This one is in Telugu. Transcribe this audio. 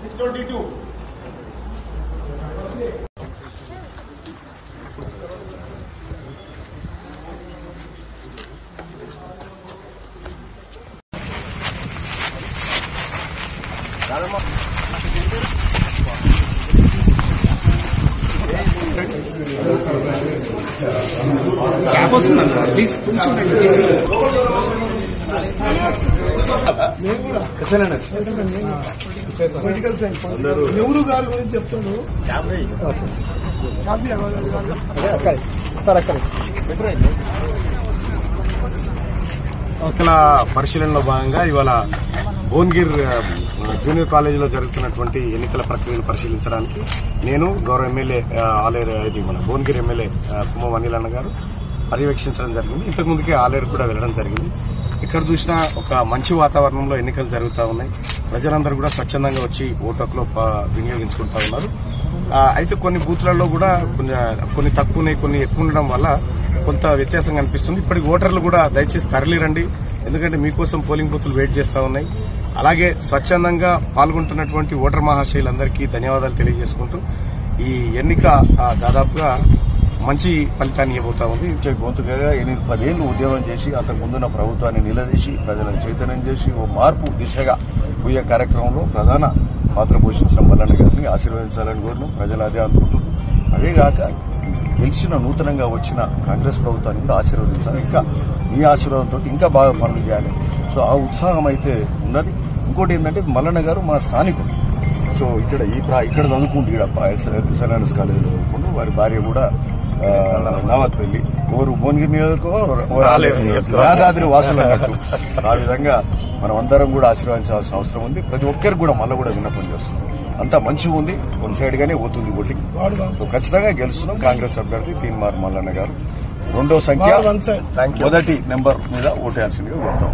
622. క్యాప్ వస్తుందండి ప్లీజ్ కొంచెం పొలిటికల్ సైన్స్ నెహ్రూ గారి గురించి చెప్తాను. ఎన్నికల పరిశీలనలో భాగంగా ఇవాళ భువనగిర్ జూనియర్ కాలేజీలో జరుగుతున్నటువంటి ఎన్నికల ప్రక్రియను పరిశీలించడానికి నేను గౌరవ ఎమ్మెల్యే ఆలేరు మన భువనగిర్ ఎమ్మెల్యే కుమ్మం అనిల్ అన్న గారు పర్యవేక్షించడం జరిగింది. ఇంతకు ముందుకే ఆలేరు కూడా వెళ్లడం జరిగింది. ఇక్కడ చూసినా ఒక మంచి వాతావరణంలో ఎన్నికలు జరుగుతూ ఉన్నాయి. ప్రజలందరూ కూడా స్వచ్ఛందంగా వచ్చి ఓటు హక్కులో వినియోగించుకుంటా ఉన్నారు. అయితే కొన్ని బూత్లలో కూడా కొన్ని తక్కువనే కొన్ని ఎక్కువ ఉండడం వల్ల కొంత వ్యత్యాసం కనిపిస్తుంది. ఇప్పటికి ఓటర్లు కూడా దయచేసి తరలిరండి, ఎందుకంటే మీకోసం పోలింగ్ బూత్లు వెయిట్ చేస్తా ఉన్నాయి. అలాగే స్వచ్ఛందంగా పాల్గొంటున్నటువంటి ఓటర్ మహాశయులందరికీ ధన్యవాదాలు తెలియజేసుకుంటూ ఈ ఎన్నిక దాదాపుగా మంచి ఫలితాన్ని ఇవ్వబోతా ఉంది. గొంతుగా 8-10 ఏళ్లు ఉద్యమం చేసి అంతకు ముందున్న ప్రభుత్వాన్ని నిలదీసి ప్రజలను చైతన్యం చేసి ఓ మార్పు దిశగా పోయే కార్యక్రమంలో ప్రధాన పాత్ర పోషించిన మల్లన్న గారిని ఆశీర్వదించాలని కోరినాం. ప్రజలు అదే అనుకుంటున్నారు. అదేగాక గెలిచిన నూతనంగా వచ్చిన కాంగ్రెస్ ప్రభుత్వాన్ని కూడా ఆశీర్వదించాలి. ఇంకా మీ ఆశీర్వాదంతో ఇంకా బాగా పనులు చేయాలి. సో ఆ ఉత్సాహం అయితే ఉన్నది. ఇంకోటి ఏంటంటే మల్లన్న గారు మా స్థానికుడు. సో ఇక్కడ చదువుకుంటూ ఎస్ఎన్ఎస్ కాలేజీలో చదువుకుంటూ వారి భార్య కూడా నావత్పల్లి ఓరు భువనగిరి నియోజకవర్గం యాదాద్రి వాసులు అన్నట్టు. ఆ విధంగా మనం అందరం కూడా ఆశీర్వదించాల్సిన అవసరం ఉంది. ప్రతి ఒక్కరికి కూడా మళ్ళీ కూడా విన్నపం చేస్తున్నాం. అంతా మంచిగా ఉంది. వన్ సైడ్ గానే పోతుంది ఓటింగ్. సో ఖచ్చితంగా గెలుస్తున్నాం. కాంగ్రెస్ అభ్యర్థి తీన్మార్ మల్లన్న గారు 2వ సంఖ్య మొదటి నెంబర్ మీద ఓటేయాల్సిందిగా కోరుతాం.